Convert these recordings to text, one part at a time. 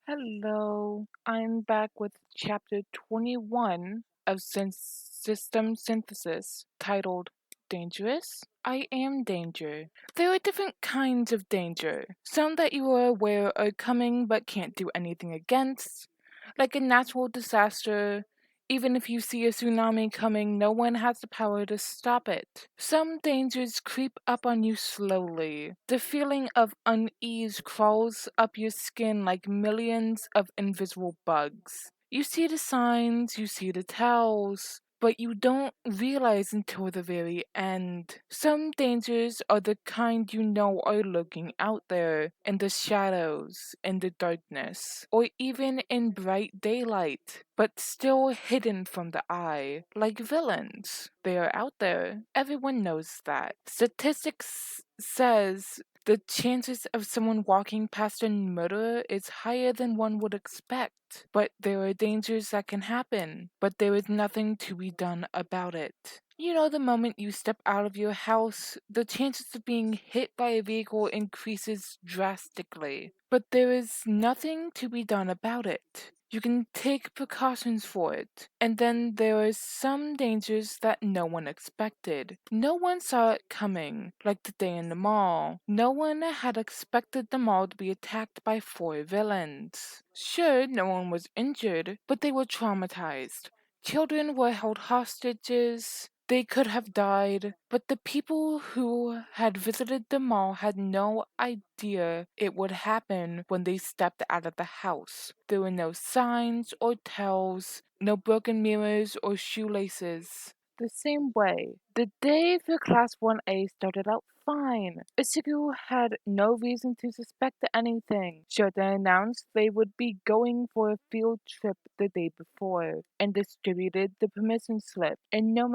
Hello, I'm back with chapter 21 of System Synthesis, titled Dangerous? I Am Danger. There are different kinds of danger. Some that you are aware are coming but can't do anything against, like a natural disaster. Even if you see a tsunami coming, no one has the power to stop it. Some dangers creep up on you slowly. The feeling of unease crawls up your skin like millions of invisible bugs. You see the signs, you see the tells, but you don't realize until the very end. Some dangers are the kind you know are lurking out there, in the shadows, in the darkness, or even in bright daylight, but still hidden from the eye, like villains. They are out there. Everyone knows that. Statistics says the chances of someone walking past a murderer is higher than one would expect. But there are dangers that can happen, but there is nothing to be done about it. You know, the moment you step out of your house, the chances of being hit by a vehicle increases drastically. But there is nothing to be done about it. You can take precautions for it. And then there are some dangers that no one expected. No one saw it coming, like the day in the mall. No one had expected the mall to be attacked by 4 villains. Sure, no one was injured, but they were traumatized. Children were held hostages. They could have died, but the people who had visited the mall had no idea it would happen when they stepped out of the house. There were no signs or tells, no broken mirrors or shoelaces. The same way, the day for Class 1A started out fine. Isugu had no reason to suspect anything. Shota announced they would be going for a field trip the day before and distributed the permission slip. And no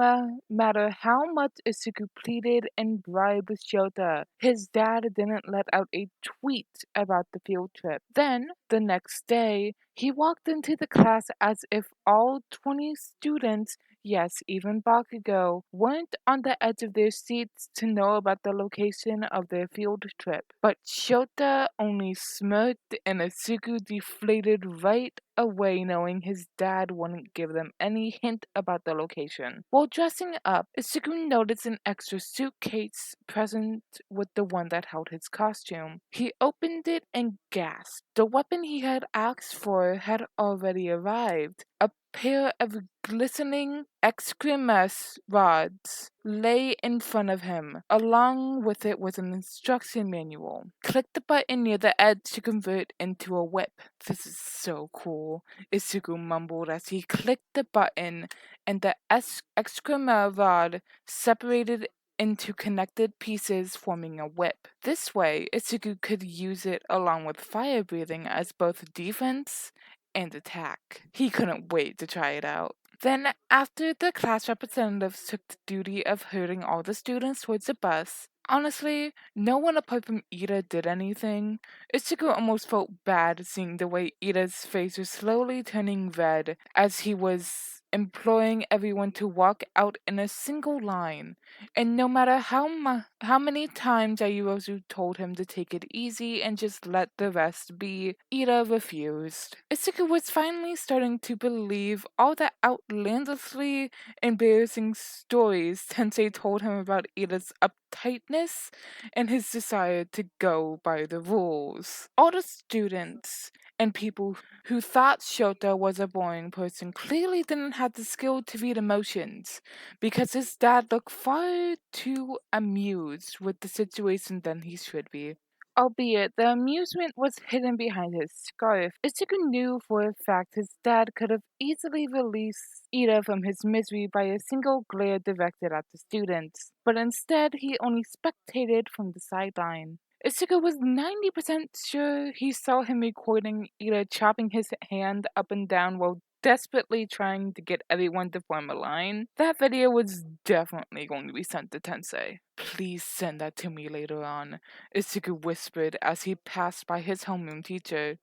matter how much Isugu pleaded and bribed Shota, his dad didn't let out a tweet about the field trip. Then, the next day, he walked into the class as if all 20 students, yes, even Bakugo, weren't on the edge of their seats to know about the location of their field trip. But Shota only smirked and Asuku deflated right away, knowing his dad wouldn't give them any hint about the location. While dressing up, Isuku noticed an extra suitcase present with the one that held his costume. He opened it and gasped. The weapon he had asked for had already arrived. A pair of glistening excremus rods lay in front of him. Along with it was an instruction manual. Click the button near the edge to convert into a whip. This is so cool, Isugu mumbled as he clicked the button, and the excrement rod separated into connected pieces, forming a whip. This way, Isugu could use it along with fire breathing as both defense and attack. He couldn't wait to try it out. Then, after the class representatives took the duty of herding all the students towards the bus, honestly, no one apart from Ida did anything. Ichigo almost felt bad seeing the way Ida's face was slowly turning red as he was imploring everyone to walk out in a single line. And no matter how many times Ayuozu told him to take it easy and just let the rest be, Ida refused. Ichigo was finally starting to believe all the outlandishly embarrassing stories Tensei told him about Ida's uptightness and his desire to go by the rules. All the students and people who thought Shota was a boring person clearly didn't have the skill to read emotions, because his dad looked far too amused with the situation than he should be. Albeit the amusement was hidden behind his scarf, Ichigo knew for a fact his dad could have easily released Ida from his misery by a single glare directed at the students, but instead he only spectated from the sideline. Ichigo was 90% sure he saw him recording Ida chopping his hand up and down while desperately trying to get everyone to form a line. That video was definitely going to be sent to Tensei. Please send that to me later on, Ichigo whispered as he passed by his homeroom teacher.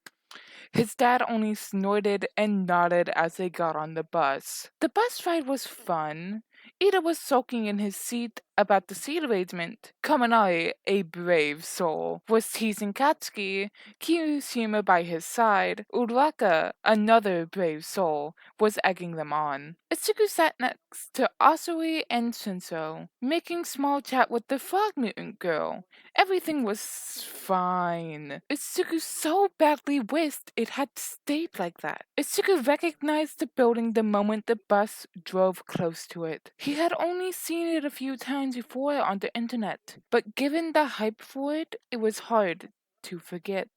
His dad only snorted and nodded as they got on the bus. The bus ride was fun. Ida was sulking in his seat about the seed arrangement. Kaminari, a brave soul, was teasing Katsuki, Kirishima by his side. Uraka, another brave soul, was egging them on. Itsuku sat next to Asui and Shinso, making small chat with the frog mutant girl. Everything was fine. Itsuku so badly wished it had stayed like that. Itsuku recognized the building the moment the bus drove close to it. He had only seen it a few times before on the internet, but given the hype for it, it was hard to forget.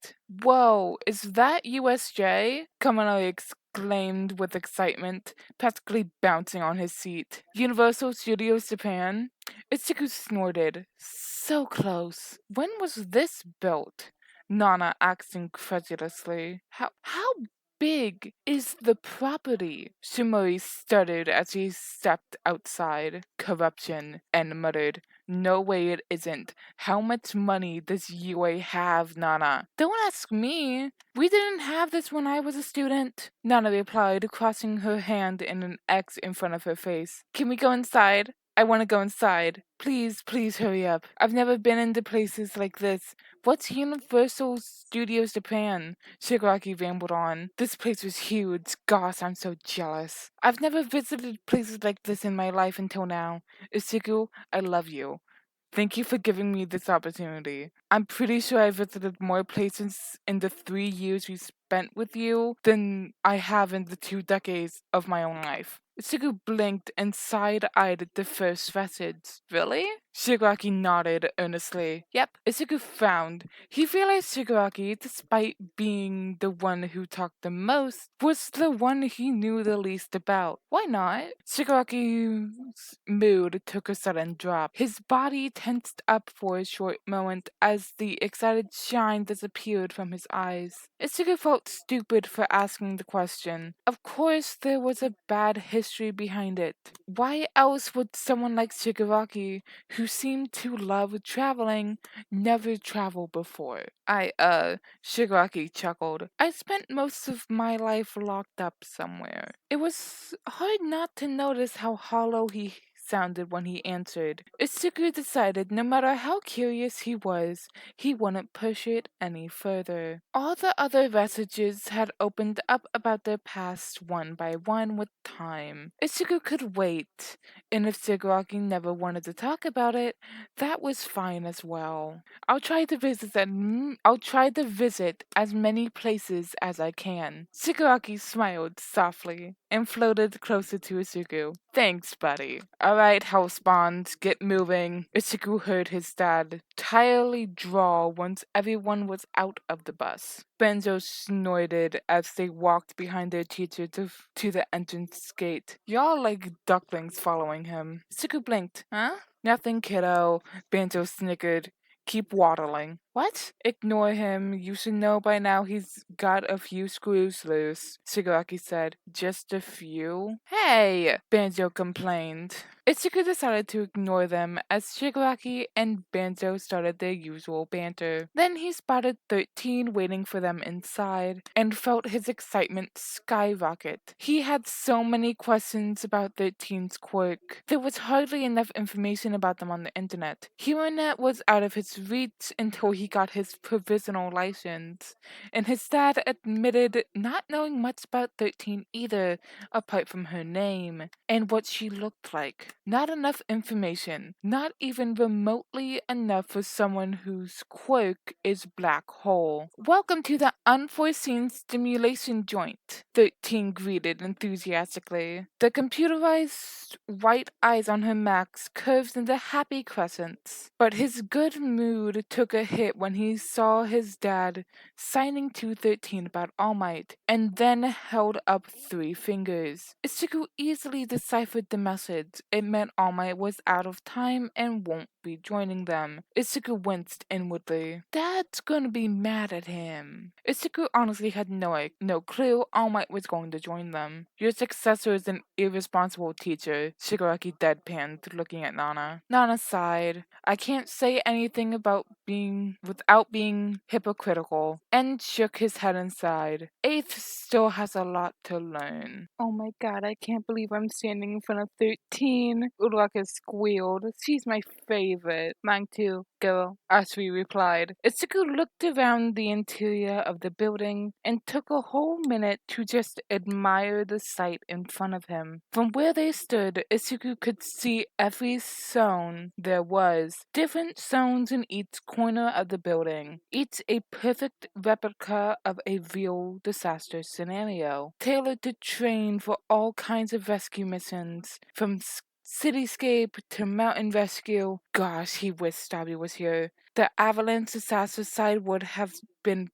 Whoa, is that USJ? Kaminari exclaimed with excitement, practically bouncing on his seat. Universal Studios Japan? Itsuku snorted. So close. When was this built? Nana asked incredulously. How big is the property? Shimori stuttered as he stepped outside. Corruption, and muttered, no way it isn't. How much money does UA have, Nana? Don't ask me. We didn't have this when I was a student, Nana replied, crossing her hand in an X in front of her face. Can we go inside? I want to go inside. Please, please hurry up. I've never been into places like this. What's Universal Studios Japan? Shigaraki rambled on. This place was huge. Gosh, I'm so jealous. I've never visited places like this in my life until now. Isuku, I love you. Thank you for giving me this opportunity. I'm pretty sure I visited more places in the 3 years we spent with you than I have in the 2 decades of my own life. Isuku blinked and side-eyed the first message. Really? Shigaraki nodded earnestly. Yep. Isuku frowned. He realized Shigaraki, despite being the one who talked the most, was the one he knew the least about. Why not? Shigaraki's mood took a sudden drop. His body tensed up for a short moment as the excited shine disappeared from his eyes. Isuku felt stupid for asking the question. Of course, there was a bad history behind it. Why else would someone like Shigaraki, who seemed to love traveling, never travel before? Shigaraki chuckled. I spent most of my life locked up somewhere. It was hard not to notice how hollow he sounded when he answered. Isuku decided no matter how curious he was, he wouldn't push it any further. All the other messages had opened up about their past one by one with time. Isuku could wait, and if Shigaraki never wanted to talk about it, that was fine as well. I'll try to visit as many places as I can. Shigaraki smiled softly and floated closer to Isuku. Thanks, buddy. Alright, housebond, get moving. Isuku heard his dad tirely drawl once everyone was out of the bus. Benzo snorted as they walked behind their teacher to the entrance gate. Y'all like ducklings following him. Isuku blinked. Huh? Nothing, kiddo. Benzo snickered. Keep waddling. What? Ignore him. You should know by now he's got a few screws loose, Shigaraki said. Just a few? Hey! Banjo complained. Ichigo decided to ignore them as Shigaraki and Banjo started their usual banter. Then he spotted 13 waiting for them inside and felt his excitement skyrocket. He had so many questions about 13's quirk. There was hardly enough information about them on the internet. HumanNet was out of his reach until he got his provisional license, and his dad admitted not knowing much about 13 either, apart from her name and what she looked like. Not enough information, not even remotely enough for someone whose quirk is black hole. Welcome to the unforeseen stimulation joint, 13 greeted enthusiastically. The computerized white eyes on her max curved into happy crescents, but his good mood took a hit when he saw his dad signing to 13 about All Might, and then held up 3 fingers. Ichigo easily deciphered the message. It meant All Might was out of time and won't be joining them. Ichigo winced inwardly. Dad's gonna be mad at him. Ichigo honestly had no clue All Might was going to join them. Your successor is an irresponsible teacher, Shigaraki deadpanned, looking at Nana. Nana sighed. I can't say anything about being without being hypocritical and shook his head and sighed. 8th still has a lot to learn. Oh my god, I can't believe I'm standing in front of 13. Uraka squealed. She's my favorite. Mine too, girl, Asri replied. Itsuku looked around the interior of the building and took a whole minute to just admire the sight in front of him. From where they stood, Itsuku could see every zone there was, different zones in each corner of the building, each a perfect replica of a real disaster scenario, tailored to train for all kinds of rescue missions, from cityscape to mountain rescue. Gosh, he wished Abby was here. The avalanche disaster site would have been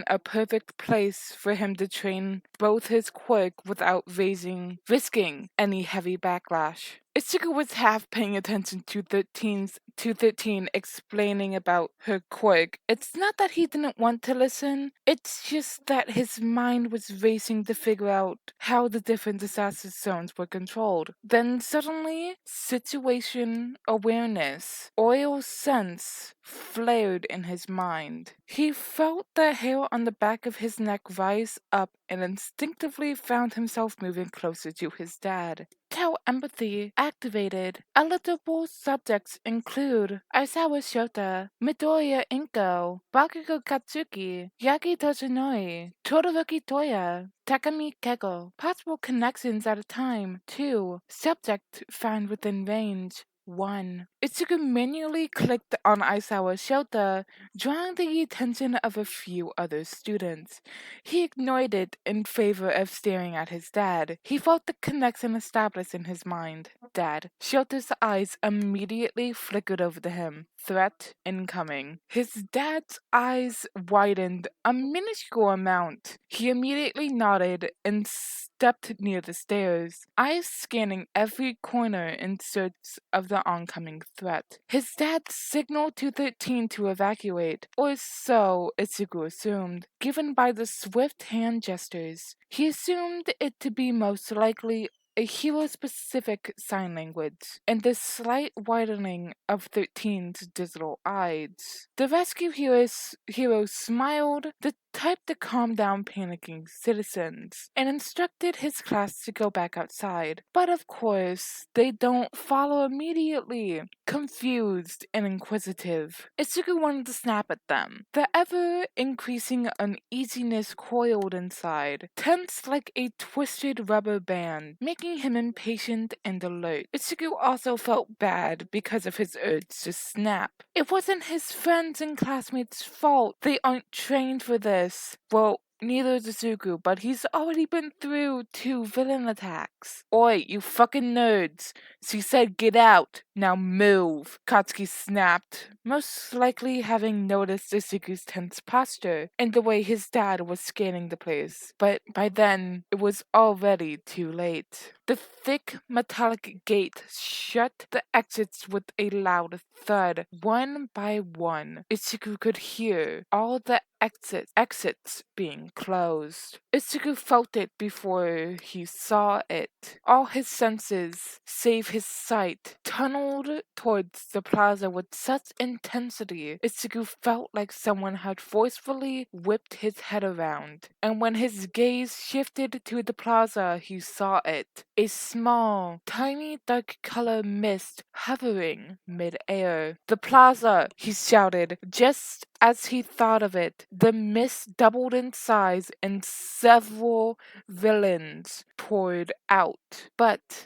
a perfect place for him to train both his quirk without risking any heavy backlash. Ichigo was half paying attention to 13 explaining about her quirk. It's not that he didn't want to listen, it's just that his mind was racing to figure out how the different disaster zones were controlled. Then suddenly, situation awareness, oil sense, flared in his mind. He felt the hair on the back of his neck rise up and instinctively found himself moving closer to his dad. Tau empathy activated. Eligible subjects include Aisawa Shota, Midoriya Inko, Bakugo Katsuki, Yagi Toshinori, Todoroki Toya, Takami Kego. Possible connections at a time. 2. Subject found within range. 1. Itsuku manually clicked on Aisawa Shota, drawing the attention of a few other students. He ignored it in favor of staring at his dad. He felt the connection established in his mind. Dad. Shota's eyes immediately flickered over to him. Threat incoming. His dad's eyes widened a minuscule amount. He immediately nodded and stepped near the stairs, eyes scanning every corner in search of the oncoming threat. His dad signaled to 13 to evacuate, or so Itsuku assumed, given by the swift hand gestures. He assumed it to be most likely a hero-specific sign language, and the slight widening of 13's digital eyes. The rescue hero smiled, the type to calm down panicking citizens, and instructed his class to go back outside. But of course, they don't follow immediately. Confused and inquisitive, Itsuku wanted to snap at them. The ever-increasing uneasiness coiled inside, tense like a twisted rubber band, making him impatient and alert. Itsuku also felt bad because of his urge to snap. It wasn't his friends and classmates' fault. They aren't trained for this. Well, neither is Itsuku, but he's already been through 2 villain attacks. Oi, you fucking nerds. She said get out. Now move. Katsuki snapped, most likely having noticed Itsuku's tense posture and the way his dad was scanning the place. But by then, it was already too late. The thick metallic gate shut the exits with a loud thud. One by one, Itsuku could hear all the exits being closed. Itsuku felt it before he saw it. All his senses, save his sight, tunneled towards the plaza with such intensity. Itsuku felt like someone had forcefully whipped his head around. And when his gaze shifted to the plaza, he saw it. A small, tiny dark color mist hovering mid-air. The plaza, he shouted, just as he thought of it. The mist doubled in size and several villains poured out. But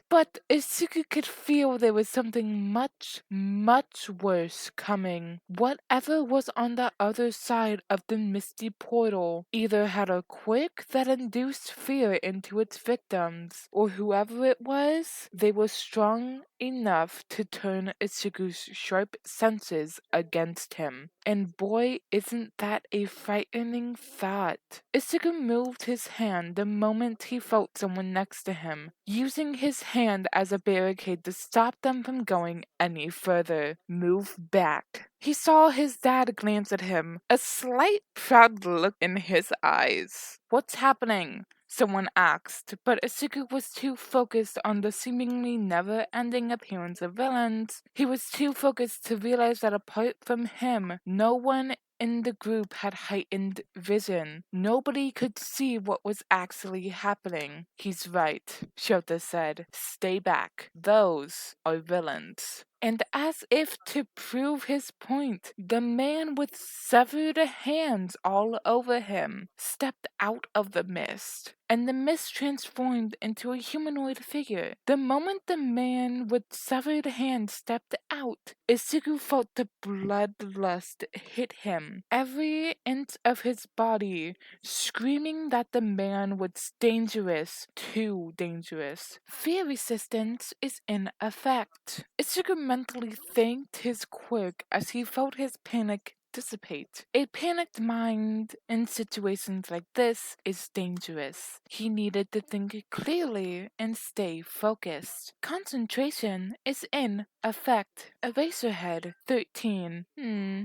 Itsuku could feel there was something much, much worse coming. Whatever was on the other side of the misty portal either had a quirk that induced fear into its victims, or whoever it was, they were strong enough to turn Itsuku's sharp senses against him. And boy, isn't that a frightening thought. Itsuku moved his hand the moment he felt someone next to him, using his hand as a barricade to stop them from going any further. Move back. He saw his dad glance at him, a slight proud look in his eyes. What's happening? someone asked, but Asuka was too focused on the seemingly never-ending appearance of villains. He was too focused to realize that apart from him, no one in the group had heightened vision. Nobody could see what was actually happening. He's right, Shota said. Stay back. Those are villains. And as if to prove his point, the man with severed hands all over him stepped out of the mist, and the mist transformed into a humanoid figure. The moment the man with severed hands stepped out, Isugu felt the bloodlust hit him, every inch of his body screaming that the man was dangerous, too dangerous. Fear resistance is in effect. Isugu mentally thanked his quirk as he felt his panic dissipate. A panicked mind in situations like this is dangerous. He needed to think clearly and stay focused. Concentration is in effect. Eraserhead 13.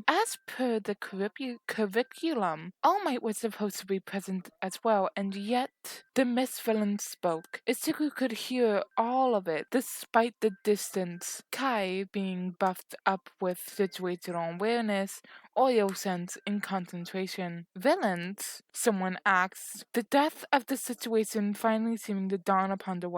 As per the curriculum, All Might was supposed to be present as well, and yet the Miss Villain spoke. Isuku could hear all of it, despite the distance. Kai, being buffed up with situational awareness, oil sense, and concentration. Villains? Someone asked. The death of the situation finally seeming to dawn upon the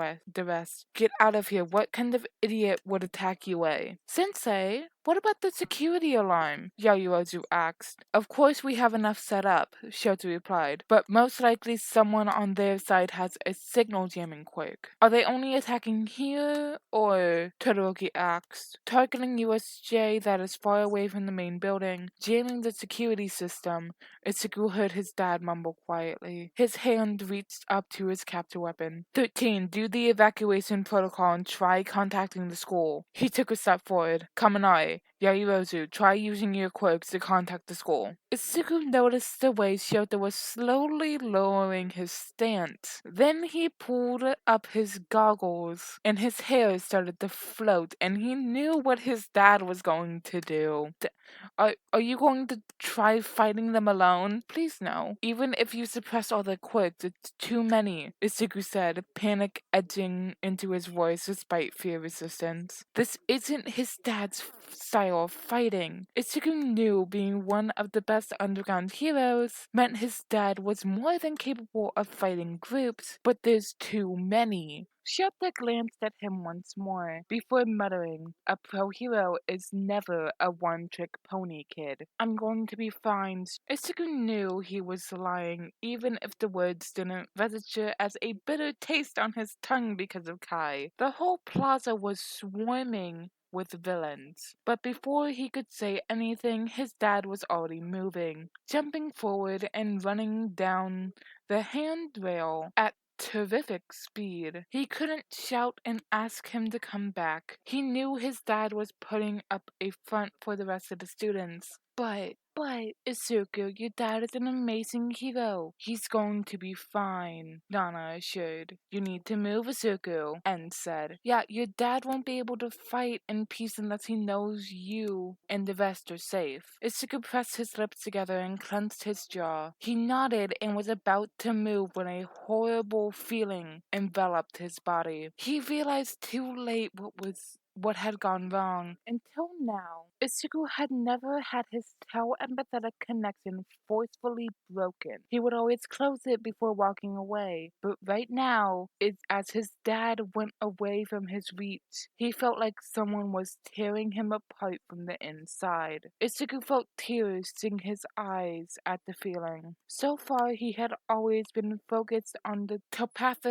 rest. Get out of here. What kind of idiot would attack Yue? Sensei, what about the security alarm? Yayuozu asked. Of course we have enough set up, Shoto replied, but most likely someone on their side has a signal jamming quirk. Are they only attacking here, or? Todoroki asked. Targeting USJ that is far away from the main building, jamming the security system. Itsuku heard his dad mumble quietly. His hand reached up to his capture weapon. 13. Do the evacuation protocol and try contacting the school. He took a step forward. Kaminari, Yairozu, try using your quirks to contact the school. Itsuku noticed the way Shota was slowly lowering his stance. Then he pulled up his goggles, and his hair started to float, and he knew what his dad was going to do. Are you going to try fighting them alone? Please no. Even if you suppress all the quirks, it's too many, Isugu said, panic edging into his voice despite fear resistance. This isn't his dad's style of fighting. Isugu knew being one of the best underground heroes meant his dad was more than capable of fighting groups, but there's too many. Shota glanced at him once more, before muttering, a pro hero is never a one-trick pony, kid. I'm going to be fine. Isuku knew he was lying, even if the words didn't register as a bitter taste on his tongue because of Kai. The whole plaza was swarming with villains. But before he could say anything, his dad was already moving, jumping forward and running down the handrail at terrific speed. He couldn't shout and ask him to come back. He knew his dad was putting up a front for the rest of the students. But, Isuku, your dad is an amazing hero. He's going to be fine, Nana assured. You need to move, Isuku, En said. Yeah, your dad won't be able to fight in peace unless he knows you and the rest are safe. Isuku pressed his lips together and clenched his jaw. He nodded and was about to move when a horrible feeling enveloped his body. He realized too late what had gone wrong. Until now, Isugu had never had his tau-empathetic connection forcefully broken. He would always close it before walking away. But right now, as his dad went away from his reach, he felt like someone was tearing him apart from the inside. Isugu felt tears sting his eyes at the feeling. So far, he had always been focused on the telepath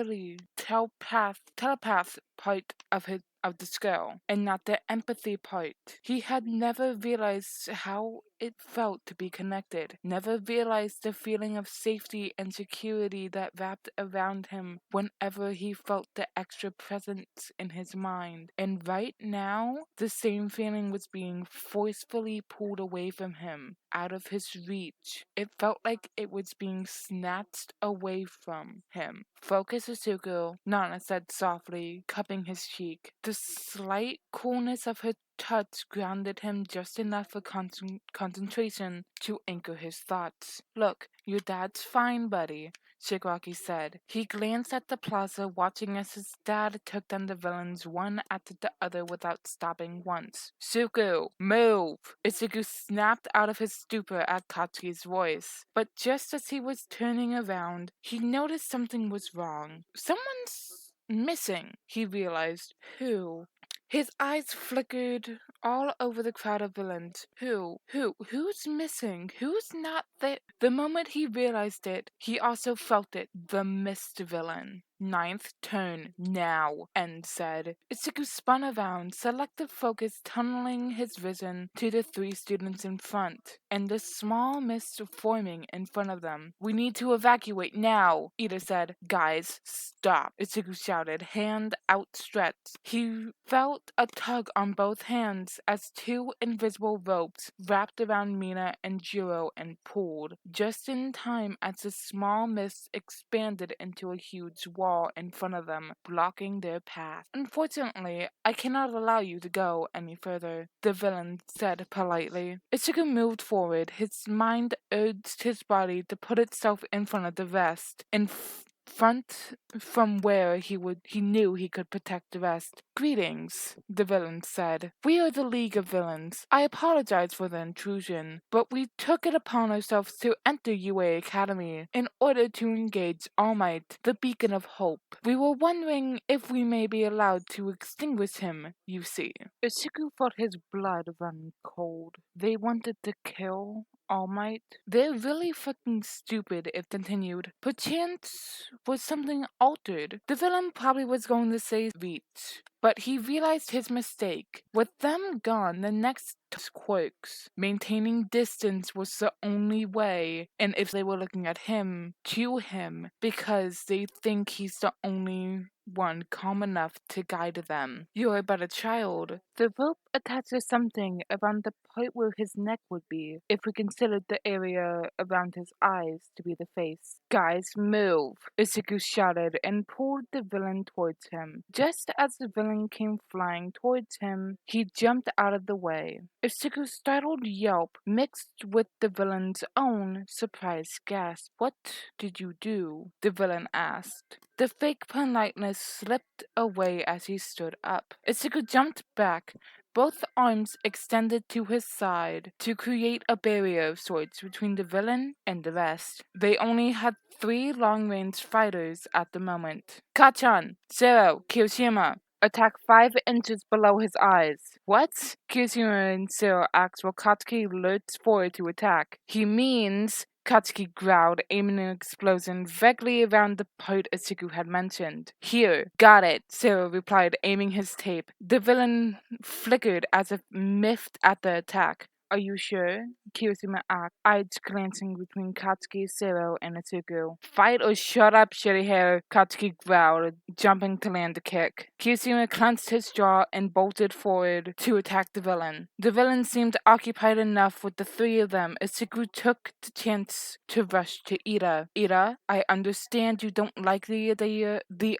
part of the scale, and not the empathy part. He had never realized how it felt to be connected, never realized the feeling of safety and security that wrapped around him whenever he felt the extra presence in his mind. And right now, the same feeling was being forcefully pulled away from him, out of his reach. It felt like it was being snatched away from him. Focus, Isuku, Nana said softly, cupping his cheek. The slight coolness of her touch grounded him just enough for concentration to anchor his thoughts. Look, your dad's fine, buddy. Shigaraki said. He glanced at the plaza, watching as his dad took down the villains one after the other without stopping once. Suku, move! Ichigo snapped out of his stupor at Katsuki's voice. But just as he was turning around, he noticed something was wrong. Someone's missing, he realized. Who? His eyes flickered all over the crowd of villains. Who's missing? Who's not there? The moment he realized it, he also felt it. The mist villain. Ninth turn, now, End said. Ichigo spun around, selective focus tunneling his vision to the three students in front, and the small mist forming in front of them. We need to evacuate now, Ida said. Guys, stop, Ichigo shouted, hand outstretched. He felt a tug on both hands as two invisible ropes wrapped around Mina and Jiro and pulled, just in time as the small mist expanded into a huge wall in front of them, blocking their path. Unfortunately, I cannot allow you to go any further, the villain said politely. Ichigo moved forward. His mind urged his body to put itself in front of the rest, in front from where he knew he could protect the rest. Greetings, the villain said. We are the League of Villains. I apologize for the intrusion, but we took it upon ourselves to enter UA Academy in order to engage All Might, the beacon of hope. We were wondering if we may be allowed to extinguish him, you see. Ichigo felt his blood run cold. They wanted to kill All Might? They're really fucking stupid if continued. Perchance was something altered. The villain probably was going to say reach, but he realized his mistake. With them gone, the next quirks. Maintaining distance was the only way, and if they were looking at him, to him, because they think he's the only one calm enough to guide them. You're but a child. The rope attaches something around the part where his neck would be, if we considered the area around his eyes to be the face. Guys, move! Ichigo shouted and pulled the villain towards him. Just as the villain came flying towards him, he jumped out of the way. Ichigo's startled yelp mixed with the villain's own surprised gasp. What did you do? The villain asked. The fake politeness slipped away as he stood up. Ichigo jumped back, both arms extended to his side to create a barrier of sorts between the villain and the rest. They only had 3 long-range fighters at the moment. Kachan, Zero, Kirishima. Attack 5 inches below his eyes. What? Kirishima and Zero asked while Katsuki lurched forward to attack. He means... Katsuki growled, aiming an explosion vaguely around the part Ichigo had mentioned. Here, got it, Zero replied, aiming his tape. The villain flickered as if miffed at the attack. Are you sure? Kirishima asked, eyes glancing between Katsuki, Zero, and Ichigo. Fight or shut up, shitty hair, Katsuki growled, jumping to land a kick. Kirishima clenched his jaw and bolted forward to attack the villain. The villain seemed occupied enough with the 3 of them. Ichigo took the chance to rush to Ida. Ida, I understand you don't like the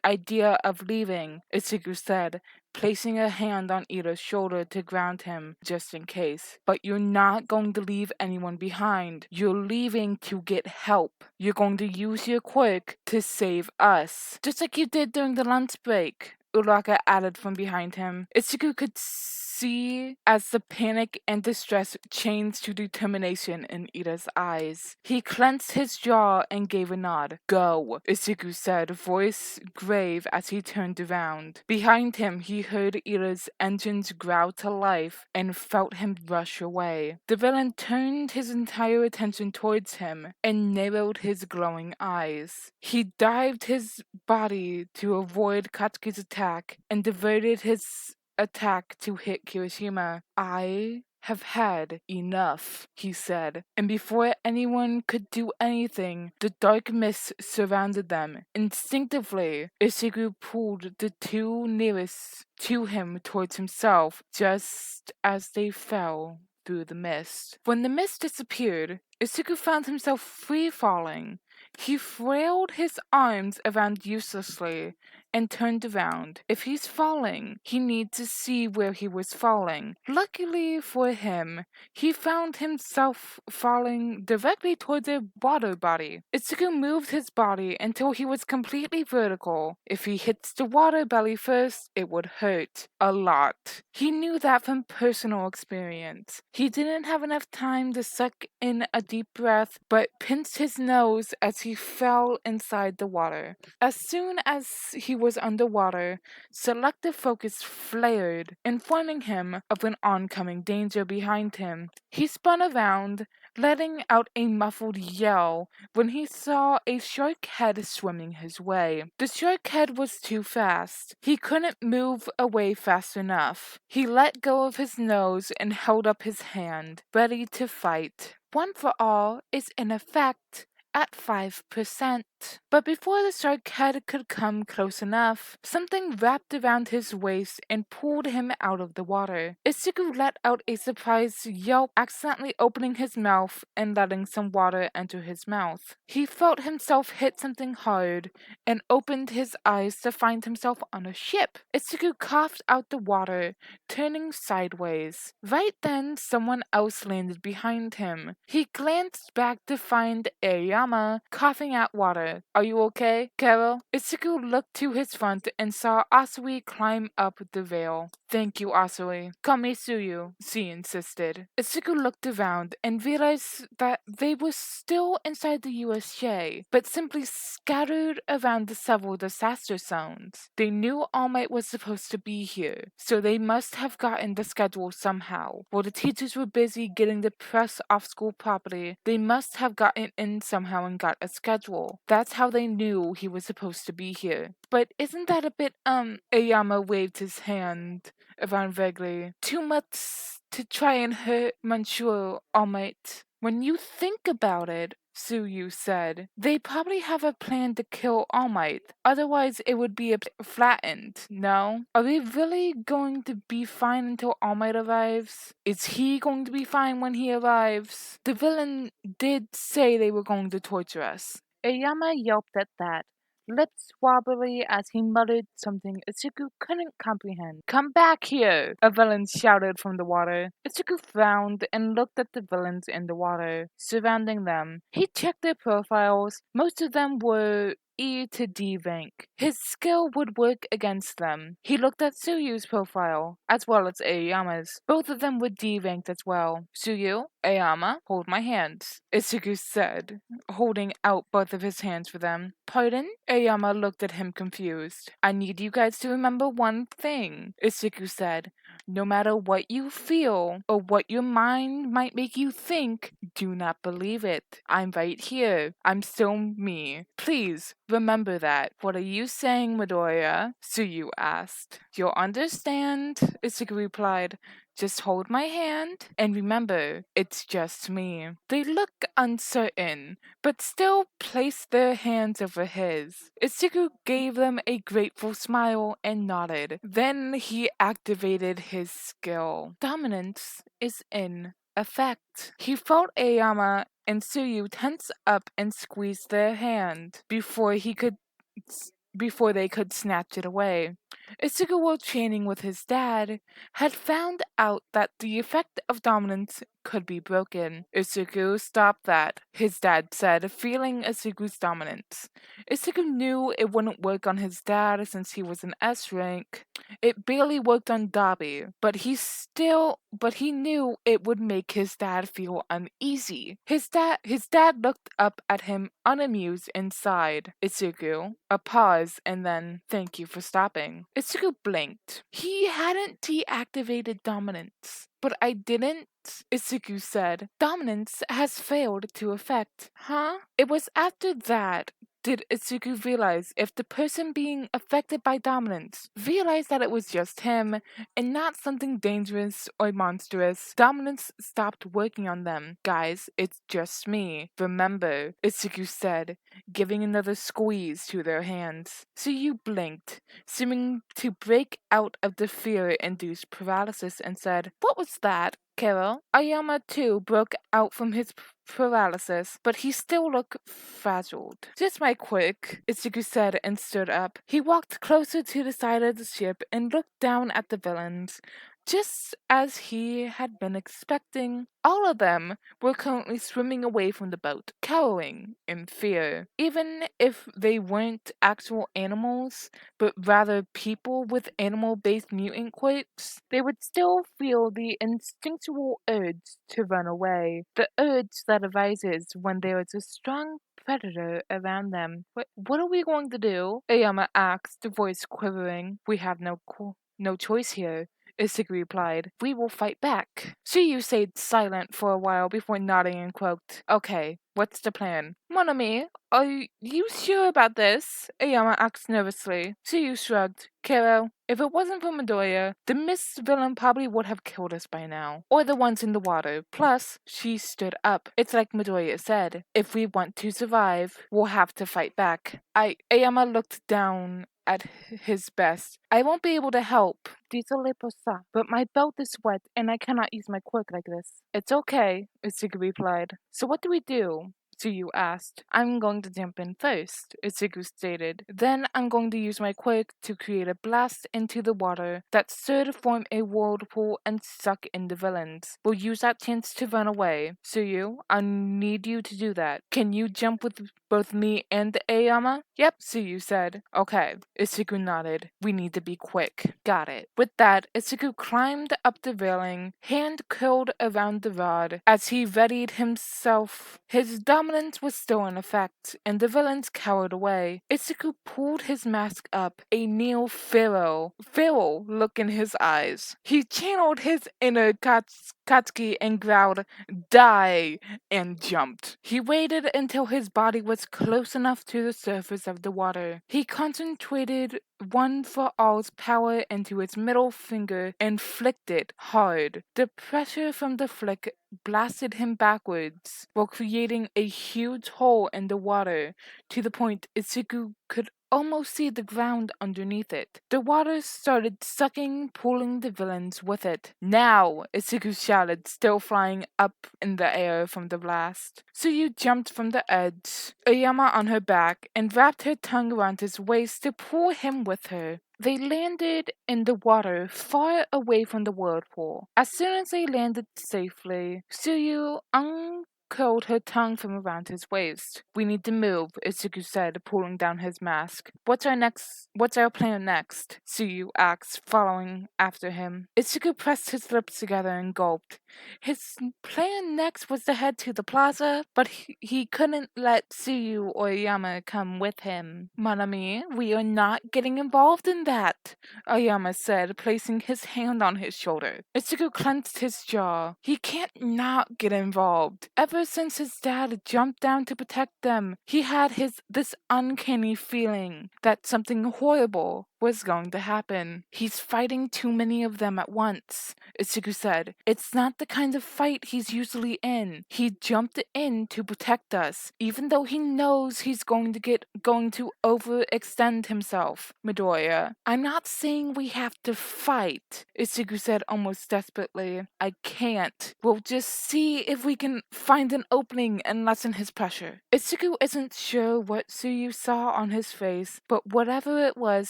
idea of leaving, Ichigo said, placing a hand on Ida's shoulder to ground him, just in case. But you're not going to leave anyone behind. You're leaving to get help. You're going to use your quirk to save us. Just like you did during the lunch break, Uraka added from behind him. Ichigo could see as the panic and distress changed to determination in Ida's eyes. He clenched his jaw and gave a nod. Go, Ichigo said, voice grave as he turned around. Behind him, he heard Ida's engines growl to life and felt him rush away. The villain turned his entire attention towards him and narrowed his glowing eyes. He dived his body to avoid Katsuki's attack and diverted his attack to hit Kirishima. I have had enough, he said, and before anyone could do anything, the dark mist surrounded them. Instinctively, Ichigo pulled the 2 nearest to him towards himself, just as they fell through the mist. When the mist disappeared, Ichigo found himself free-falling. He flailed his arms around uselessly and turned around. If he's falling, he needs to see where he was falling. Luckily for him, he found himself falling directly towards a water body. Itsuku moved his body until he was completely vertical. If he hits the water belly first, it would hurt a lot. He knew that from personal experience. He didn't have enough time to suck in a deep breath, but pinched his nose as he fell inside the water. As soon as he was underwater, selective focus flared, informing him of an oncoming danger behind him. He spun around, letting out a muffled yell when he saw a shark head swimming his way. The shark head was too fast. He couldn't move away fast enough. He let go of his nose and held up his hand, ready to fight. One for all is in effect at 5%. But before the shark head could come close enough, something wrapped around his waist and pulled him out of the water. Itsuku let out a surprised yelp, accidentally opening his mouth and letting some water enter his mouth. He felt himself hit something hard and opened his eyes to find himself on a ship. Itsuku coughed out the water, turning sideways. Right then, someone else landed behind him. He glanced back to find Aoyama coughing out water. Are you okay, Carol? Itsuku looked to his front and saw Asui climb up the veil. Thank you, Asui. Call me Suyu, she insisted. Itsuku looked around and realized that they were still inside the USJ, but simply scattered around the several disaster zones. They knew All Might was supposed to be here, so they must have gotten the schedule somehow. While the teachers were busy getting the press off school property, they must have gotten in somehow and got a schedule. That's how they knew he was supposed to be here. But isn't that a bit, Aoyama waved his hand around vaguely. Too much to try and hurt Monsieur All Might. When you think about it, Suyu said, they probably have a plan to kill All Might. Otherwise, it would be a bit flattened, no? Are we really going to be fine until All Might arrives? Is he going to be fine when he arrives? The villain did say they were going to torture us. Aoyama yelped at that, lips wobbly as he muttered something Itsuku couldn't comprehend. Come back here! A villain shouted from the water. Itsuku frowned and looked at the villains in the water, surrounding them. He checked their profiles. Most of them were E to D rank. His skill would work against them. He looked at Suyu's profile, as well as Aoyama's. Both of them were D ranked as well. Suyu, Aoyama, hold my hands, Itsuku said, holding out both of his hands for them. Pardon? Aoyama looked at him confused. I need you guys to remember one thing, Itsuku said. No matter what you feel or what your mind might make you think, do not believe it. I'm right here. I'm still me. Please, remember that. What are you saying, Midoriya? Suyu asked. You'll understand, Itsuku replied. Just hold my hand, and remember, it's just me. They looked uncertain, but still placed their hands over his. Itsuku gave them a grateful smile and nodded. Then he activated his skill. Dominance is in effect. He felt Aoyama and Suyu tense up and squeeze their hand before they could snatch it away. Itsuku, while training with his dad, had found out that the effect of dominance could be broken. Itsuku, stop that, his dad said, feeling Itsuku's dominance. Itsuku knew it wouldn't work on his dad since he was an S rank. It barely worked on Dabi, but he knew it would make his dad feel uneasy. His dad looked up at him unamused and sighed. Itsuku, a pause, and then, thank you for stopping. Itsuku blinked. He hadn't deactivated dominance. But I didn't, Itsuku said. Dominance has failed to effect. Huh? It was after that did Itsuku realize if the person being affected by dominance realized that it was just him and not something dangerous or monstrous, dominance stopped working on them. Guys, it's just me. Remember, Itsuku said, giving another squeeze to their hands. Suyu blinked, seeming to break out of the fear-induced paralysis and said, What was that? Carol. Ayama too broke out from his paralysis, but he still looked frazzled. Just my quirk, Ichigo said and stood up. He walked closer to the side of the ship and looked down at the villains. Just as he had been expecting, all of them were currently swimming away from the boat, cowering in fear. Even if they weren't actual animals, but rather people with animal-based mutant quirks, they would still feel the instinctual urge to run away. The urge that arises when there is a strong predator around them. What are we going to do? Ayama asked, voice quivering. We have no choice here. Isik replied, we will fight back. Shiyu stayed silent for a while before nodding and croaked, okay, what's the plan? Mon ami, are you sure about this? Ayama asked nervously. Shiyu shrugged. Kero, if it wasn't for Midoriya, the mist villain probably would have killed us by now. Or the ones in the water. Plus, she stood up. It's like Midoriya said. If we want to survive, we'll have to fight back. Ayama looked down at his best. I won't be able to help. Désolé pour ça. But my belt is wet and I cannot use my quirk like this. It's okay, Itsuki replied. So what do we do? Tsuyu asked. I'm going to jump in first, Itsugu stated. Then I'm going to use my quirk to create a blast into the water that's sure to form a whirlpool and suck in the villains. We'll use that chance to run away. Tsuyu, I need you to do that. Can you jump with both me and Ayama? Yep, Tsuyu said. Okay, Itsugu nodded. We need to be quick. Got it. With that, Itsugu climbed up the railing, hand curled around the rod. As he readied himself, his dominance was still in effect, and the villains cowered away. Itsugu pulled his mask up, a feral look in his eyes. He channeled his inner Katsuki and growled, die, and jumped. He waited until his body was close enough to the surface of the water. He concentrated one for all's power into his middle finger and flicked it hard. The pressure from the flick blasted him backwards while creating a huge hole in the water to the point Itsuku could almost see the ground underneath it. The water started sucking, pulling the villains with it. Now, Itsuku shouted, still flying up in the air from the blast. Tsuyu jumped from the edge, Ayama on her back, and wrapped her tongue around his waist to pull him with her. They landed in the water far away from the whirlpool. As soon as they landed safely, Tsuyu uncurled her tongue from around his waist. We need to move, Itsuku said, pulling down his mask. What's our plan next? Tsuyu asked, following after him. Itsuku pressed his lips together and gulped. His plan next was to head to the plaza, but he couldn't let Tsuyu or Ayama come with him. Mon ami, we are not getting involved in that, Ayama said, placing his hand on his shoulder. Itsuku clenched his jaw. He can't not get involved. Ever since his dad jumped down to protect them, he had this uncanny feeling that something horrible was going to happen. He's fighting too many of them at once, Itsuku said. It's not the kind of fight he's usually in. He jumped in to protect us, even though he knows he's going to overextend himself. Midoriya, I'm not saying we have to fight, Itsuku said almost desperately. I can't. We'll just see if we can find an opening and lessen his pressure. Itsuku isn't sure what Tsuyu saw on his face, but whatever it was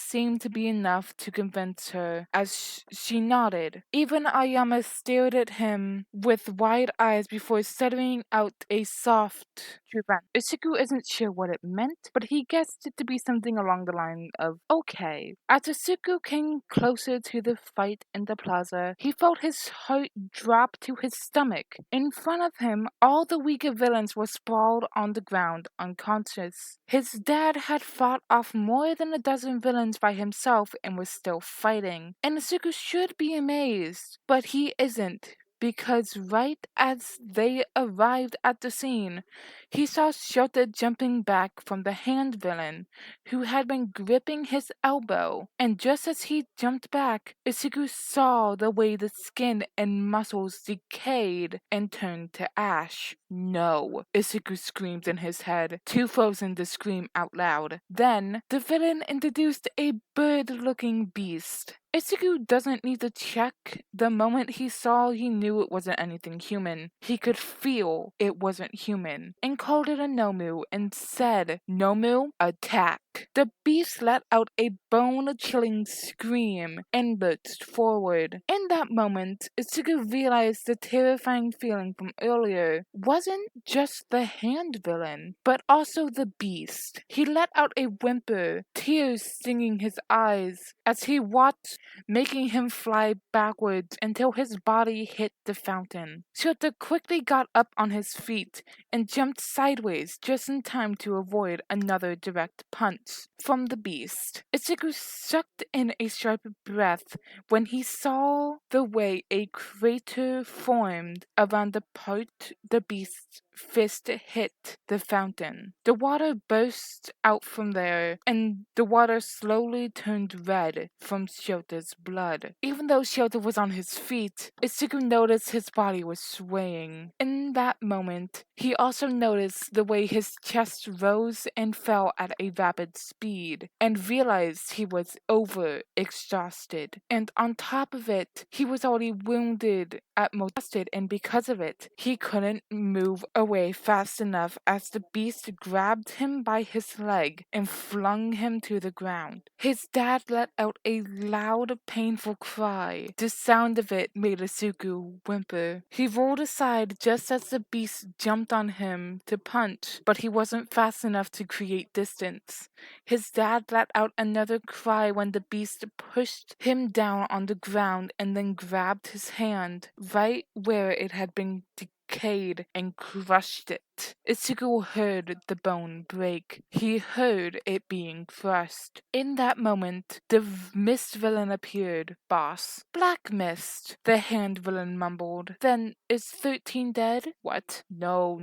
seemed to be enough to convince her, as she nodded. Even Ayama stared at him with wide eyes before stuttering out a soft "Juban." Itsuku isn't sure what it meant, but he guessed it to be something along the line of okay. As Itsuku came closer to the fight in the plaza, he felt his heart drop to his stomach. In front of him, all the weaker villains were sprawled on the ground, unconscious. His dad had fought off more than a dozen villains by himself and was still fighting. And Itsuku should be amazed, but he isn't. Because right as they arrived at the scene, he saw Shota jumping back from the hand villain, who had been gripping his elbow. And just as he jumped back, Ichigo saw the way the skin and muscles decayed and turned to ash. No, Ichigo screamed in his head, too frozen to scream out loud. Then, the villain introduced a bird-looking beast. Ichigo doesn't need to check. The moment he saw, he knew it wasn't anything human. He could feel it wasn't human, and called it a Nomu and said, "Nomu, attack." The beast let out a bone-chilling scream and lurched forward. In that moment, Ichigo realized the terrifying feeling from earlier wasn't just the hand villain, but also the beast. He let out a whimper, tears stinging his eyes as he watched, making him fly backwards until his body hit the fountain. Shota quickly got up on his feet and jumped sideways just in time to avoid another direct punch from the beast. Ichigo sucked in a sharp breath when he saw the way a crater formed around the part the beast's fist hit the fountain. The water burst out from there, and the water slowly turned red from Shota's blood. Even though Shota was on his feet, Ichigo noticed his body was swaying. In that moment, he also noticed the way his chest rose and fell at a rapid speed, and realized he was over-exhausted. And on top of it, he was already wounded at most, and because of it, he couldn't move away fast enough as the beast grabbed him by his leg and flung him to the ground. His dad let out a loud, painful cry. The sound of it made Asuku whimper. He rolled aside just as the beast jumped on him to punch, but he wasn't fast enough to create distance. His dad let out another cry when the beast pushed him down on the ground and then grabbed his hand right where it had been decayed and crushed it. Ichigo heard the bone break. He heard it being crushed. In that moment, the mist villain appeared. "Boss." "Black Mist," the hand villain mumbled. "Then is 13 dead?" "What? No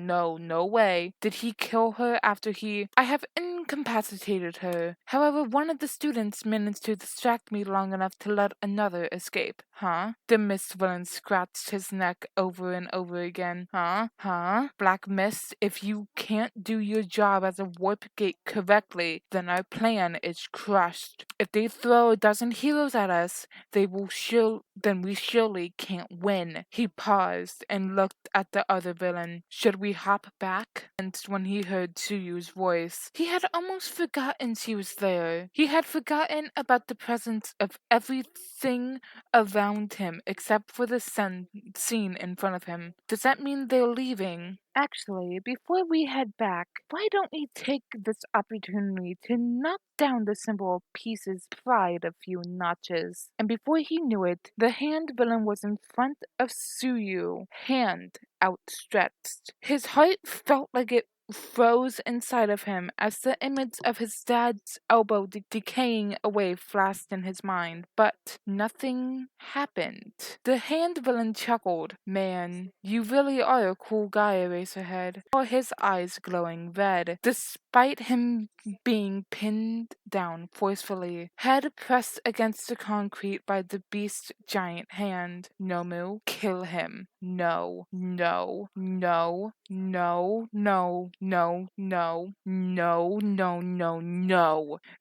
way. Did he kill her after he... I have incapacitated her. However, one of the students managed to distract me long enough to let another escape." "Huh?" The mist villain scratched his neck over and over again. Huh? Black Mist, if you can't do your job as a warp gate correctly, then our plan is crushed. If they throw a dozen heroes at us, then we surely can't win." He paused and looked at the other villain. "Should we hop back?" And when he heard Tsuyu's voice, he had almost forgotten she was there. He had forgotten about the presence of everything around him except for the scene in front of him. "Does that mean they're leaving?" "Actually, before we head back, why don't we take this opportunity to knock down the symbol of peace's pride a few notches?" And before he knew it, the hand villain was in front of Tsuyu, hand outstretched. His heart felt like it froze inside of him as the image of his dad's elbow decaying away flashed in his mind, but nothing happened. The hand villain chuckled. "Man, you really are a cool guy, Eraserhead," or his eyes glowing red, despite him being pinned down forcefully, head pressed against the concrete by the beast's giant hand. "Nomu, kill him. No.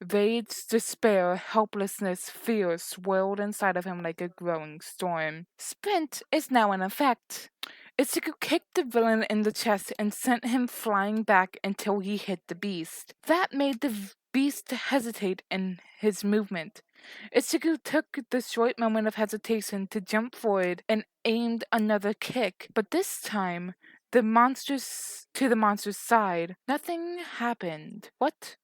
Rage, despair, helplessness, fear swirled inside of him like a growing storm. Sprint is now in effect. Ichigo kicked the villain in the chest and sent him flying back until he hit the beast. That made the beast hesitate in his movement. Ichigo took the short moment of hesitation to jump forward and aimed another kick, but this time to the monster's side. Nothing happened. What?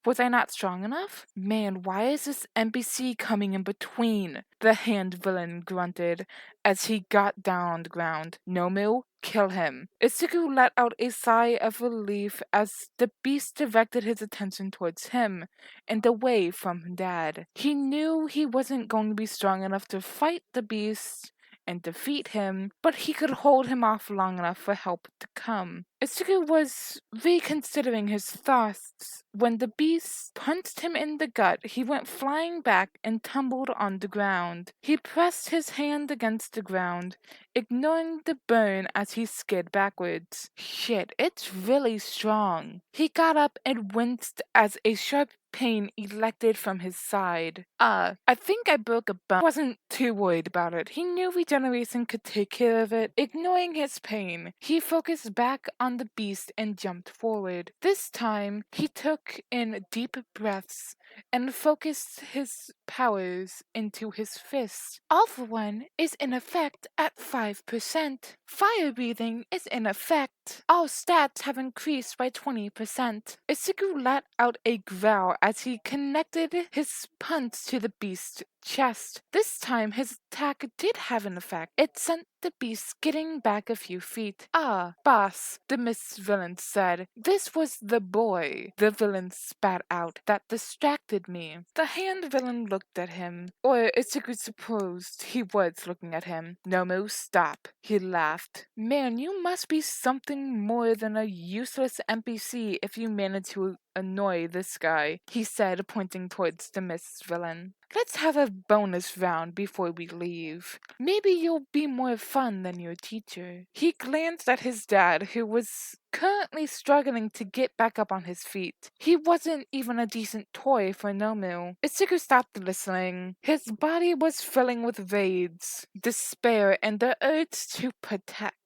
Was I not strong enough? Man, why is this NPC coming in between? The hand villain grunted as he got down on the ground. "Nomu, kill him." Ichigo let out a sigh of relief as the beast directed his attention towards him and away from Dad. He knew he wasn't going to be strong enough to fight the beast and defeat him, but he could hold him off long enough for help to come. Itsuki was reconsidering his thoughts when the beast punched him in the gut. He went flying back and tumbled on the ground. He pressed his hand against the ground, ignoring the burn as he skid backwards. Shit, it's really strong. He got up and winced as a sharp pain elected from his side. I think I broke a bone. Wasn't too worried about it. He knew regeneration could take care of it. Ignoring his pain, he focused back on the beast and jumped forward. This time, he took in deep breaths and focused his powers into his fists. Alpha 1 is in effect at 5%. Fire breathing is in effect. All stats have increased by 20%. Isuku let out a growl as he connected his punch to the beast's chest. This time his attack did have an effect. It sent the beast skidding back a few feet. "Ah, boss," the Miss Villain said. "This was the boy," the villain spat out, "that distracted me." The hand villain looked at him, or Itsuku supposed he was looking at him. "Nomu, stop," he laughed. "Man, you must be something more than a useless NPC if you manage to annoy this guy," he said, pointing towards the Miss Villain. "Let's have a bonus round before we leave. Maybe you'll be more fun than your teacher." He glanced at his dad, who was currently struggling to get back up on his feet. He wasn't even a decent toy for Nomu. Itsuku stopped listening. His body was filling with rage, despair, and the urge to protect.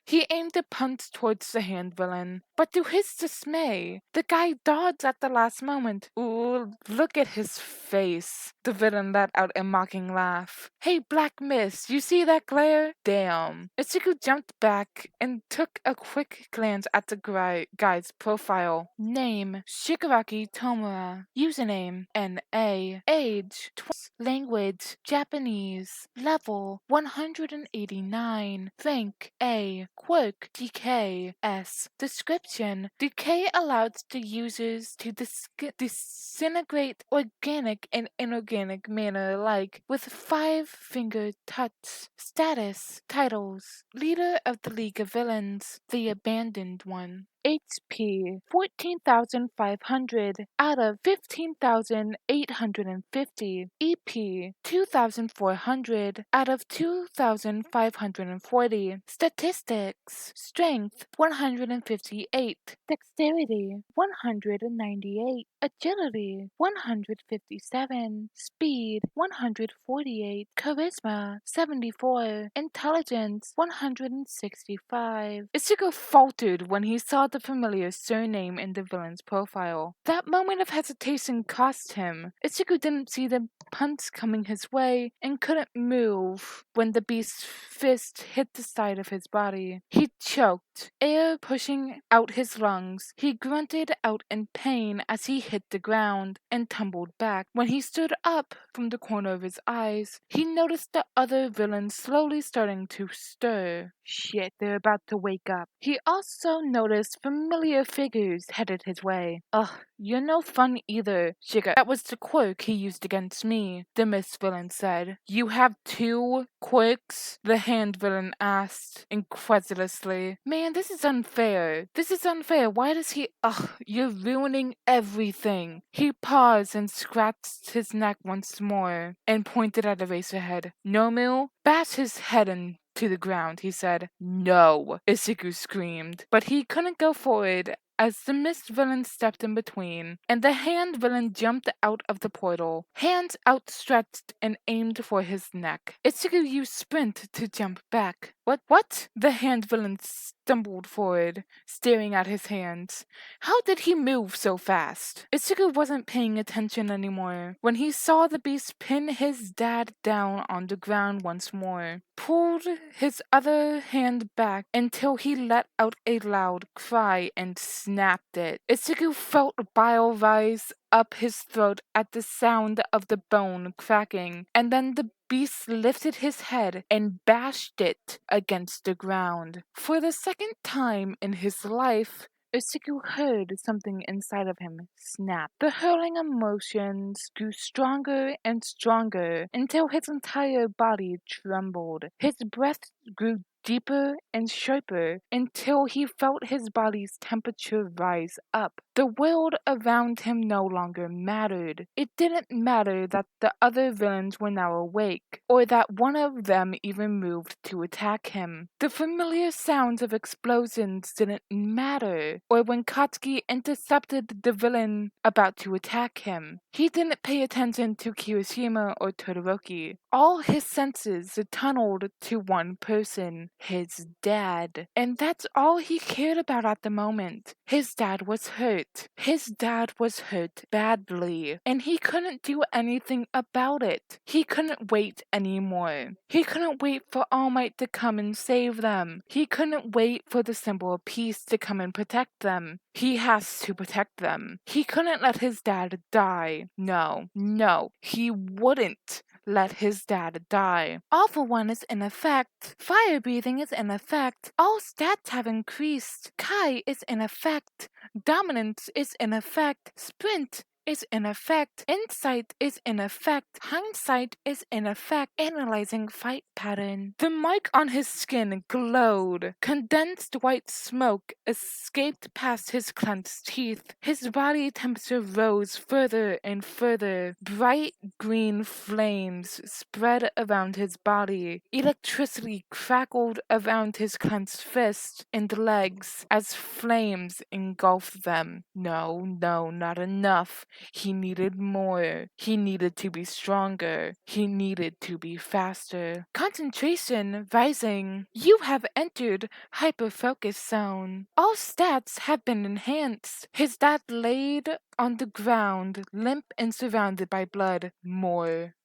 He aimed a punch towards the hand villain, but to his dismay, the guy dodged at the last moment. "Ooh, look at his face." The villain let out a mocking laugh. "Hey, Black Miss, you see that glare? Damn." Itsuku jumped back and took a quick glance at the guy's profile. Name, Shigaraki Tomura. Username, NA. Age, language, Japanese. Level, 189. Rank, A. Quirk, Decay. S. Description, decay allows the users to disintegrate organic and inorganic manner alike with 5-finger touch. Status, titles, leader of the League of Villains, the Abandoned One. HP 14,500 out of 15,850. EP 2,400 out of 2,540. Statistics: Strength 158, Dexterity 198, Agility 157, Speed 148, Charisma 74, Intelligence 165. Ichigo faltered when he saw the familiar surname in the villain's profile. That moment of hesitation cost him. Ichigo didn't see the punch coming his way and couldn't move when the beast's fist hit the side of his body. He choked, air pushing out his lungs. He grunted out in pain as he hit the ground and tumbled back. When he stood up from the corner of his eyes, he noticed the other villains slowly starting to stir. Shit, they're about to wake up. He also noticed familiar figures headed his way. "Ugh, you're no fun either, Shiga. That was the quirk he used against me," the Miss Villain said. "You have 2 quirks?" the hand villain asked, incredulously. "Man, this is unfair. This is unfair. Why does he— Ugh, you're ruining everything." He paused and scratched his neck once more and pointed at Eraserhead. "Nomu, bash his head into the ground," he said. "No," Isuku screamed. But he couldn't go forward as the Mist Villain stepped in between, and the Hand Villain jumped out of the portal, hands outstretched and aimed for his neck. Itsuku used Sprint to jump back. What? The Hand Villain stumbled forward, staring at his hands. How did he move so fast? Itsuku wasn't paying attention anymore when he saw the beast pin his dad down on the ground once more, pulled his other hand back until he let out a loud cry and snapped it. Itsuku felt bile rise up his throat at the sound of the bone cracking, and then the beast lifted his head and bashed it against the ground. For the second time in his life, Isuku heard something inside of him snap. The hurling emotions grew stronger and stronger until his entire body trembled. His breath grew deeper and sharper until he felt his body's temperature rise up. The world around him no longer mattered. It didn't matter that the other villains were now awake, or that one of them even moved to attack him. The familiar sounds of explosions didn't matter, or when Katsuki intercepted the villain about to attack him. He didn't pay attention to Kirishima or Todoroki. All his senses tunneled to one person, his dad. And that's all he cared about at the moment. His dad was hurt. His dad was hurt badly. And he couldn't do anything about it. He couldn't wait anymore. He couldn't wait for All Might to come and save them. He couldn't wait for the symbol of peace to come and protect them. He has to protect them. He couldn't let his dad die. No, he wouldn't let his dad die. All for One is in effect. Fire breathing is in effect. All stats have increased. Kai is in effect. Dominance is in effect. Sprint is in effect. Insight is in effect. Hindsight is in effect. Analyzing fight pattern. The mark on his skin glowed. Condensed white smoke escaped past his clenched teeth. His body temperature rose further and further. Bright green flames spread around his body. Electricity crackled around his clenched fist and legs as flames engulfed them. No, not enough. He needed more. He needed to be stronger. He needed to be faster. Concentration rising. You have entered hyperfocus zone. All stats have been enhanced. His dad laid on the ground, limp and surrounded by blood. More.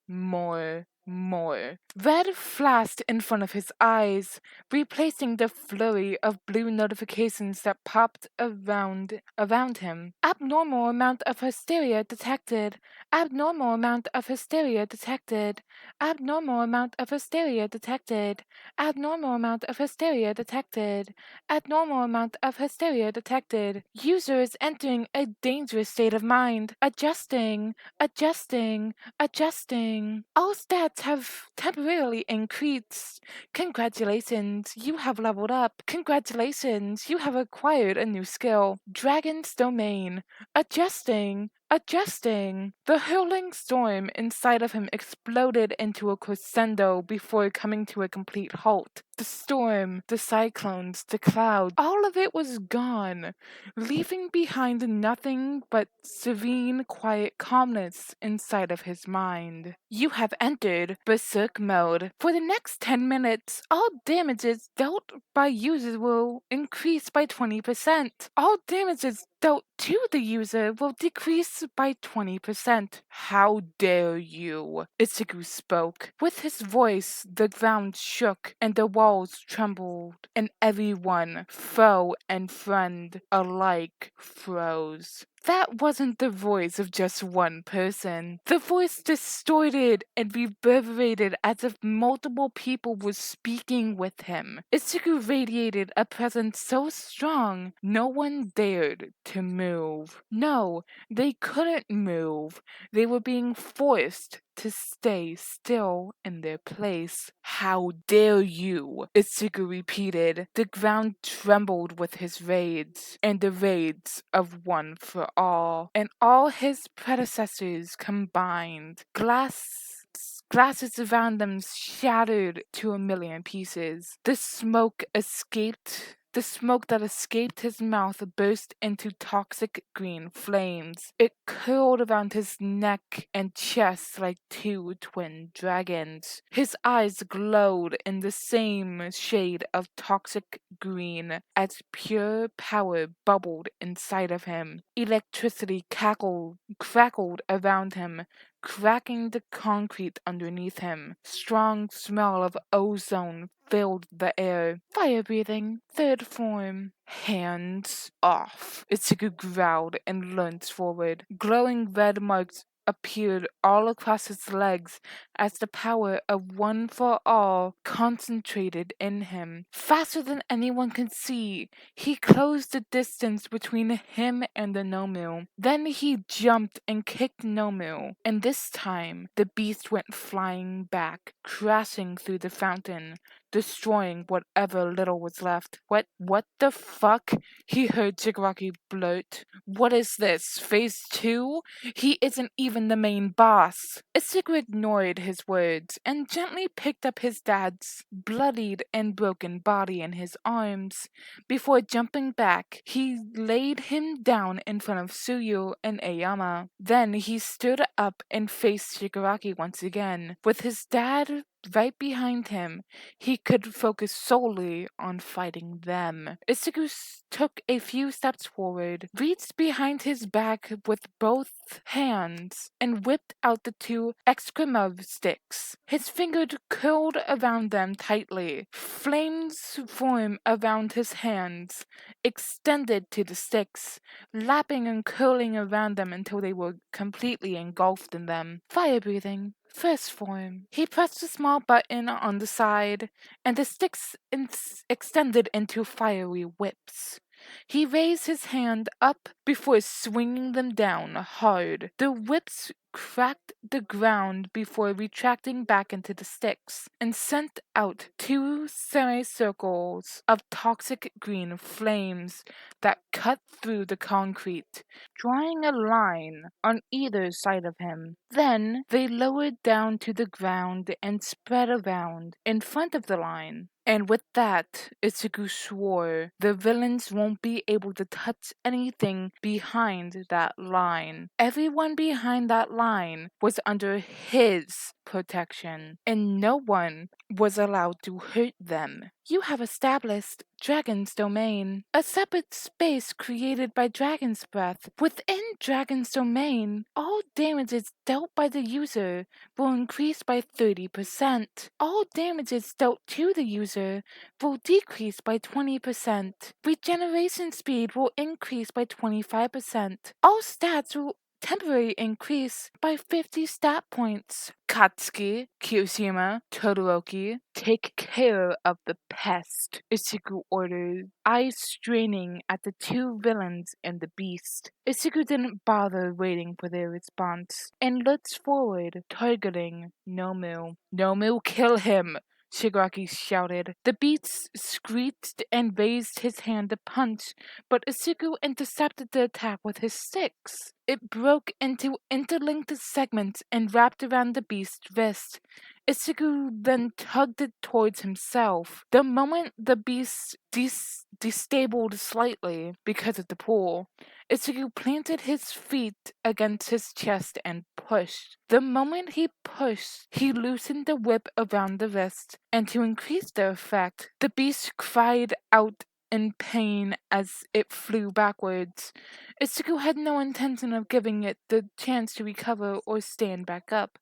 Red flashed in front of his eyes, replacing the flurry of blue notifications that popped around him. Abnormal amount of hysteria detected. Abnormal amount of hysteria detected. Abnormal amount of hysteria detected. Abnormal amount of hysteria detected. Abnormal amount of hysteria detected. User is entering a dangerous state of mind. Adjusting. All stats have temporarily increased. Congratulations, you have leveled up. Congratulations, you have acquired a new skill. Dragon's Domain. Adjusting. The hurling storm inside of him exploded into a crescendo before coming to a complete halt. The storm, the cyclones, the clouds, all of it was gone, leaving behind nothing but serene, quiet calmness inside of his mind. You have entered Berserk mode. For the next 10 minutes, all damages dealt by users will increase by 20%. All damages dealt to the user will decrease by 20%. How dare you? Ichigo spoke. With his voice, the ground shook and the walls trembled, and everyone, foe and friend, alike froze. That wasn't the voice of just one person. The voice distorted and reverberated as if multiple people were speaking with him. Ichigo radiated a presence so strong, no one dared to move. No, they couldn't move. They were being forced to stay still in their place. How dare you? Ichigo repeated. The ground trembled with his rage, and the rage of One for All, and all his predecessors combined. Glasses around them shattered to a million pieces. The smoke that escaped his mouth burst into toxic green flames. It curled around his neck and chest like two twin dragons. His eyes glowed in the same shade of toxic green as pure power bubbled inside of him. Electricity crackled around him, cracking the concrete underneath him. Strong smell of ozone filled the air. Fire breathing, third form. Hands off. Ichigo growled and lunged forward. Glowing red marks appeared all across his legs as the power of One for All concentrated in him. Faster than anyone could see, he closed the distance between him and the Nomu. Then he jumped and kicked Nomu, and this time the beast went flying back, crashing through the fountain destroying whatever little was left. What the fuck? He heard Shigaraki blurt. What is this? Phase 2? He isn't even the main boss. Ichigo ignored his words and gently picked up his dad's bloodied and broken body in his arms. Before jumping back, he laid him down in front of Tsuyu and Aoyama. Then he stood up and faced Shigaraki once again. With his dad right behind him, he could focus solely on fighting them. Ichigo took a few steps forward, reached behind his back with both hands, and whipped out the two excremove sticks. His fingers curled around them tightly. Flames formed around his hands, extended to the sticks, lapping and curling around them until they were completely engulfed in them. Fire breathing. First form. He pressed a small button on the side, and the sticks extended into fiery whips. He raised his hand up before swinging them down hard. The whips cracked the ground before retracting back into the sticks and sent out two semicircles of toxic green flames that cut through the concrete, drawing a line on either side of him. Then they lowered down to the ground and spread around in front of the line. And with that, Ichigo swore the villains won't be able to touch anything behind that line. Everyone behind that line was under his protection, and no one was allowed to hurt them. You have established Dragon's Domain, a separate space created by Dragon's Breath. Within Dragon's Domain, all damages dealt by the user will increase by 30%. All damages dealt to the user will decrease by 20%. Regeneration speed will increase by 25%. All stats will temporarily increase by 50 stat points. Katsuki, Kirishima, Todoroki, take care of the pest, Ichigo ordered, eyes straining at the two villains and the beast. Ichigo didn't bother waiting for their response and looked forward, targeting Nomu. Nomu, kill him! Shigaraki shouted. The beast screeched and raised his hand to punch, but Ichigo intercepted the attack with his sticks. It broke into interlinked segments and wrapped around the beast's wrist. Ichigo then tugged it towards himself. The moment the beast destabilized slightly because of the pull, Ichigo planted his feet against his chest and pushed. The moment he pushed, he loosened the whip around the wrist, and to increase the effect, the beast cried out in pain as it flew backwards. Ichigo had no intention of giving it the chance to recover or stand back up.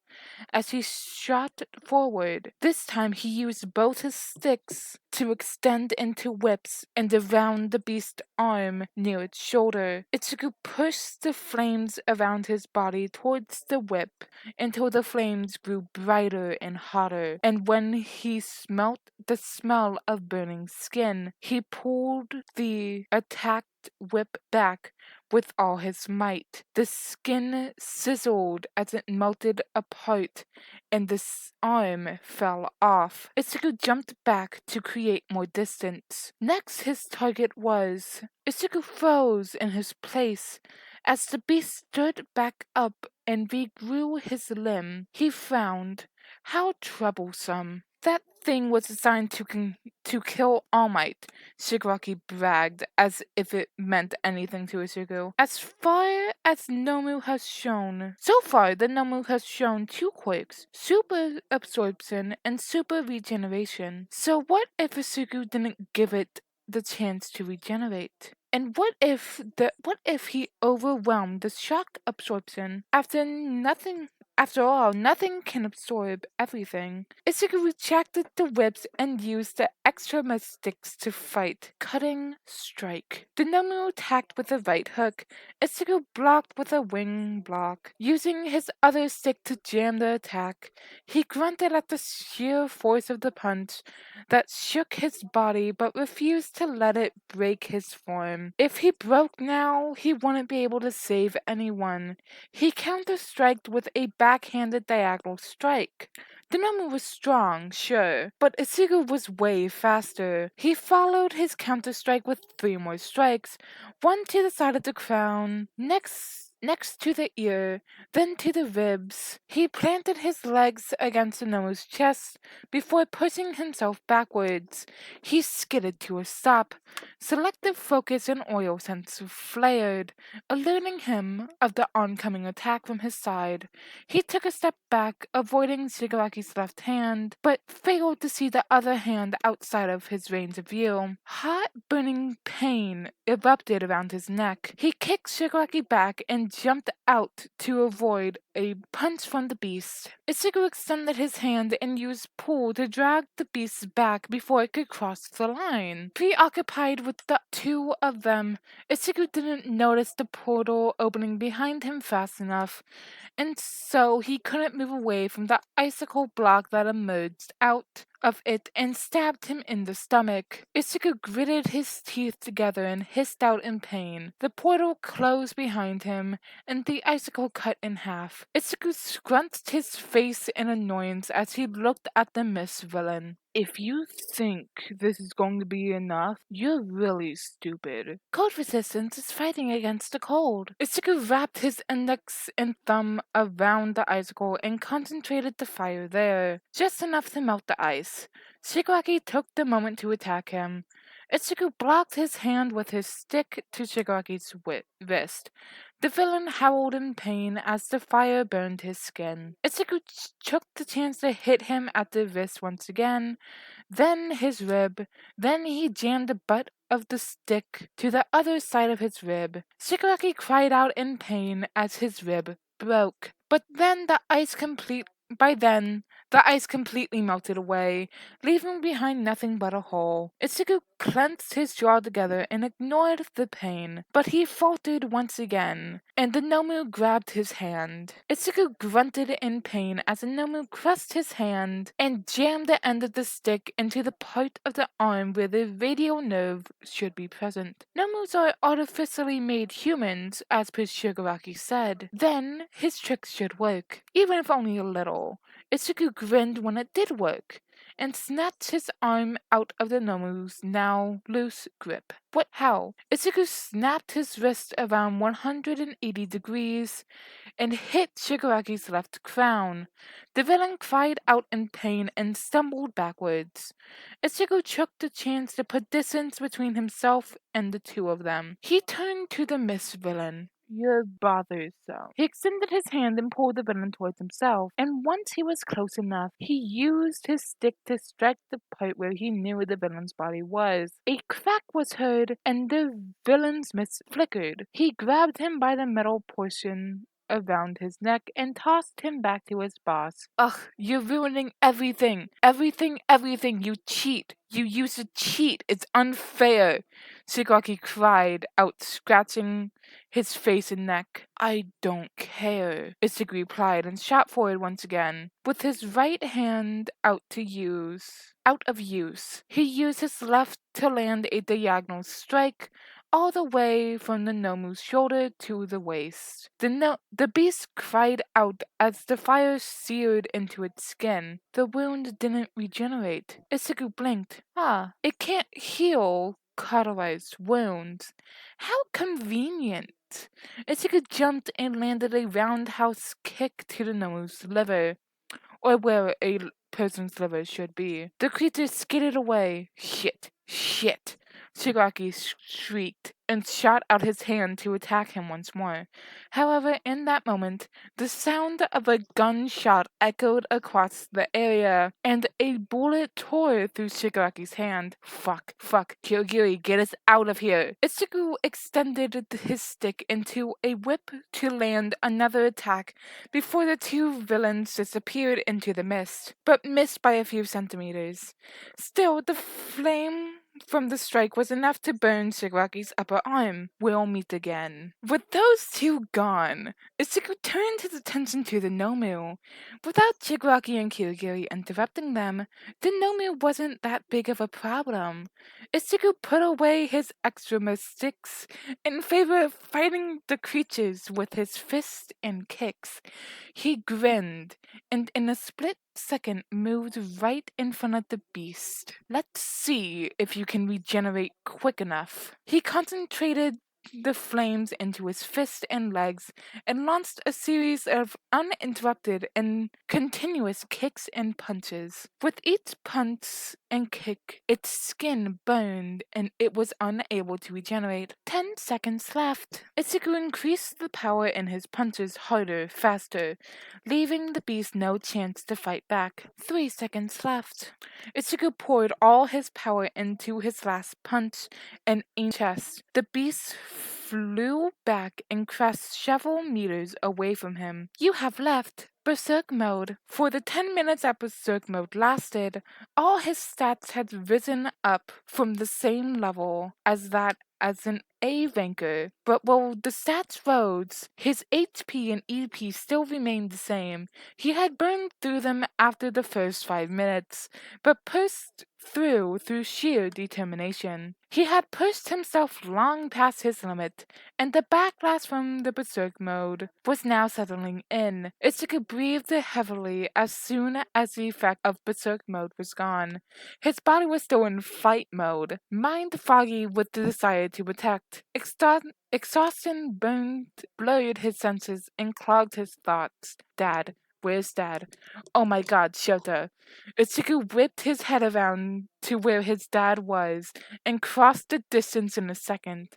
As he shot forward, this time he used both his sticks to extend into whips and around the beast's arm near its shoulder. Ichigo pushed the flames around his body towards the whip until the flames grew brighter and hotter, and when he smelt the smell of burning skin, he pulled the attacked whip back with all his might. The skin sizzled as it melted apart, and the arm fell off. Ichigo jumped back to create more distance. Next, his target was... Ichigo froze in his place. As the beast stood back up and regrew his limb, he frowned. How troublesome. That thing was designed to kill All Might, Shigaraki bragged, as if it meant anything to Ichigo. As far as Nomu has shown, so far the Nomu has shown two quirks, super absorption and super regeneration. So what if Ichigo didn't give it the chance to regenerate? And what if he overwhelmed the shock absorption? After all, nothing can absorb everything. Ichigo retracted the whips and used the extra sticks to fight. Cutting strike. The Nomu attacked with a right hook. Ichigo blocked with a wing block. Using his other stick to jam the attack, he grunted at the sheer force of the punch that shook his body but refused to let it break his form. If he broke now, he wouldn't be able to save anyone. He counter-striked with a back backhanded diagonal strike. The Nomu was strong, sure, but Ichigo was way faster. He followed his counter-strike with 3 more strikes, one to the side of the crown, next to the ear, then to the ribs. He planted his legs against the Nomu's chest before pushing himself backwards. He skidded to a stop. Selective focus and oil sense flared, alerting him of the oncoming attack from his side. He took a step back, avoiding Shigaraki's left hand, but failed to see the other hand outside of his range of view. Hot, burning pain erupted around his neck. He kicked Shigaraki back and jumped out to avoid a punch from the beast. Ichigo extended his hand and used pull to drag the beast back before it could cross the line. Preoccupied with the 2 of them, Ichigo didn't notice the portal opening behind him fast enough, and so he couldn't move away from the icicle block that emerged out of it and stabbed him in the stomach. Ichigo gritted his teeth together and hissed out in pain. The portal closed behind him, and the icicle cut in half. Ichigo scrunched his face in annoyance as he looked at the Mist villain. If you think this is going to be enough, you're really stupid. Cold resistance is fighting against the cold. Ichigo wrapped his index and thumb around the icicle and concentrated the fire there, just enough to melt the ice. Shigaraki took the moment to attack him. Ichigo blocked his hand with his stick to Shigaraki's wrist. The villain howled in pain as the fire burned his skin. Ichigo took the chance to hit him at the wrist once again, then his rib, then he jammed the butt of the stick to the other side of his rib. Shigaraki cried out in pain as his rib broke, but then the ice completely melted away, leaving behind nothing but a hole. Ichigo clenched his jaw together and ignored the pain, but he faltered once again, and the Nomu grabbed his hand. Ichigo grunted in pain as the Nomu crushed his hand and jammed the end of the stick into the part of the arm where the radial nerve should be present. Nomus are artificially made humans, as per Shigaraki said. Then his trick should work, even if only a little. Ichigo grinned when it did work, and snatched his arm out of the Nomu's now loose grip. What? How? Ichigo snapped his wrist around 180 degrees and hit Shigaraki's left crown. The villain cried out in pain and stumbled backwards. Ichigo took the chance to put distance between himself and the 2 of them. He turned to the Mist villain. You're bothersome. He extended his hand and pulled the villain towards himself, and once he was close enough, he used his stick to strike the part where he knew the villain's body was. A crack was heard, and the villain's mist flickered. He grabbed him by the metal portion around his neck and tossed him back to his boss. Ugh, you're ruining everything. Everything. You cheat. You used to cheat. It's unfair. Shigaraki cried out, scratching his face and neck. I don't care, Ichigo replied and shot forward once again. With his right hand out of use, he used his left to land a diagonal strike all the way from the Nomu's shoulder to the waist. The beast cried out as the fire seared into its skin. The wound didn't regenerate. Ichigo blinked. It can't heal cauterized wounds. How convenient. Ichigo jumped and landed a roundhouse kick to the Nomu's liver, or where a person's liver should be. The creature skidded away. Shit. Shigaraki shrieked and shot out his hand to attack him once more. However, in that moment, the sound of a gunshot echoed across the area, and a bullet tore through Shigaraki's hand. Fuck, Kyogiri, get us out of here. Ichigo extended his stick into a whip to land another attack before the 2 villains disappeared into the mist, but missed by a few centimeters. Still, the flame from the strike was enough to burn Shigaraki's upper arm. We'll meet again. With those two gone, Ichigo turned his attention to the Nomu. Without Shigaraki and Kirigiri interrupting them, the Nomu wasn't that big of a problem. Ichigo put away his extra sticks in favor of fighting the creatures with his fists and kicks. He grinned, and in a split second moved right in front of the beast. Let's see if you can regenerate quick enough. He concentrated the flames into his fists and legs and launched a series of uninterrupted and continuous kicks and punches. With each punch and kick, its skin burned and it was unable to regenerate. 10 seconds left. Ichigo increased the power in his punches harder, faster, leaving the beast no chance to fight back. 3 seconds left. Ichigo poured all his power into his last punch and aimed chest. The beast flew back and crashed several meters away from him. You have left Berserk mode. For the 10 minutes that Berserk mode lasted, all his stats had risen up from the same level as an A ranker, but while the stats rose, his HP and EP still remained the same. He had burned through them after the first 5 minutes, but pushed through sheer determination. He had pushed himself long past his limit, and the backlash from the Berserk mode was now settling in. Ichigo breathed heavily as soon as the effect of Berserk mode was gone. His body was still in fight mode, mind foggy with the desire to protect. Exhaustion blurred his senses and clogged his thoughts. Dad. Where's Dad? Oh my god, Shota. Ichigo whipped his head around to where his dad was and crossed the distance in a second.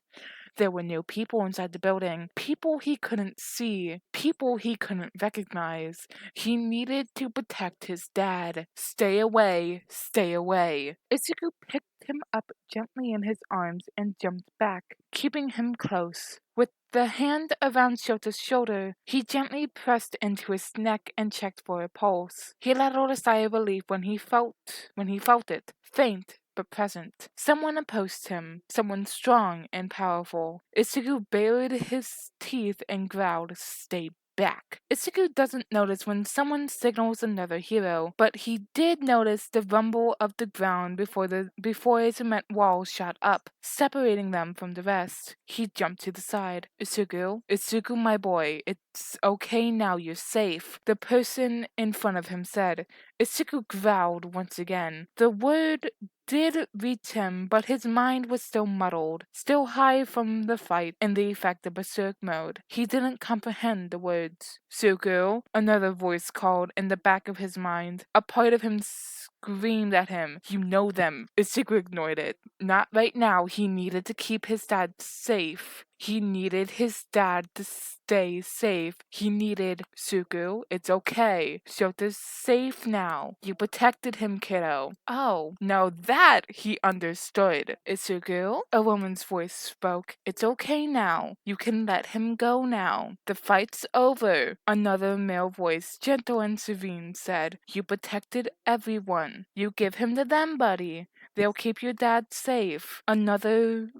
There were no people inside the building. People he couldn't see. People he couldn't recognize. He needed to protect his dad. Stay away. Stay away. Ichigo picked him up gently in his arms and jumped back, keeping him close. With the hand around Shota's shoulder, he gently pressed into his neck and checked for a pulse. He let out a sigh of relief when he felt it, faint but present. Someone opposed him, someone strong and powerful. Ichigo bared his teeth and growled, "Stay back." Ichigo doesn't notice when someone signals another hero, but he did notice the rumble of the ground before a cement wall shot up, separating them from the rest. He jumped to the side. Ichigo, my boy, it's okay now, you're safe," the person in front of him said. Ichigo growled once again. The word did reach him, but his mind was still muddled, still high from the fight and the effect of Berserk mode. He didn't comprehend the words. "Suku," another voice called in the back of his mind. A part of him screamed at him. "You know them." Ichigo ignored it. Not right now. He needed to keep his dad safe. He needed his dad to stay safe. He needed, "Suku, it's okay. Shota's safe now. You protected him, kiddo." Oh, now that he understood. "Ichigo," a woman's voice spoke. "It's okay now. You can let him go now. The fight's over." Another male voice, gentle and serene, said, "You protected everyone. You give him to them, buddy. They'll keep your dad safe." Another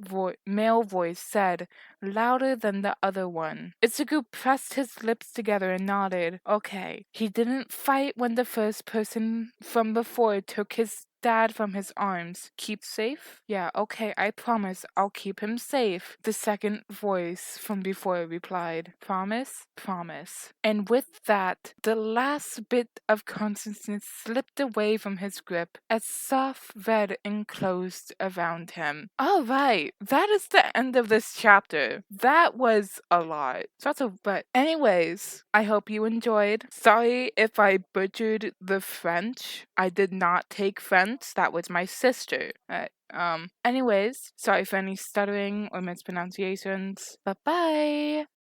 male voice said, louder than the other one. Ichigo pressed his lips together and nodded. Okay. He didn't fight when the first person from before took his dad from his arms. "Keep safe?" "Yeah, okay, I promise I'll keep him safe," the second voice from before replied. "Promise?" "Promise." And with that, the last bit of consciousness slipped away from his grip as soft red enclosed around him. Alright, that is the end of this chapter. That was a lot. But anyways, I hope you enjoyed. Sorry if I butchered the French. I did not take French. That was my sister. Anyways, sorry for any stuttering or mispronunciations. Bye-bye!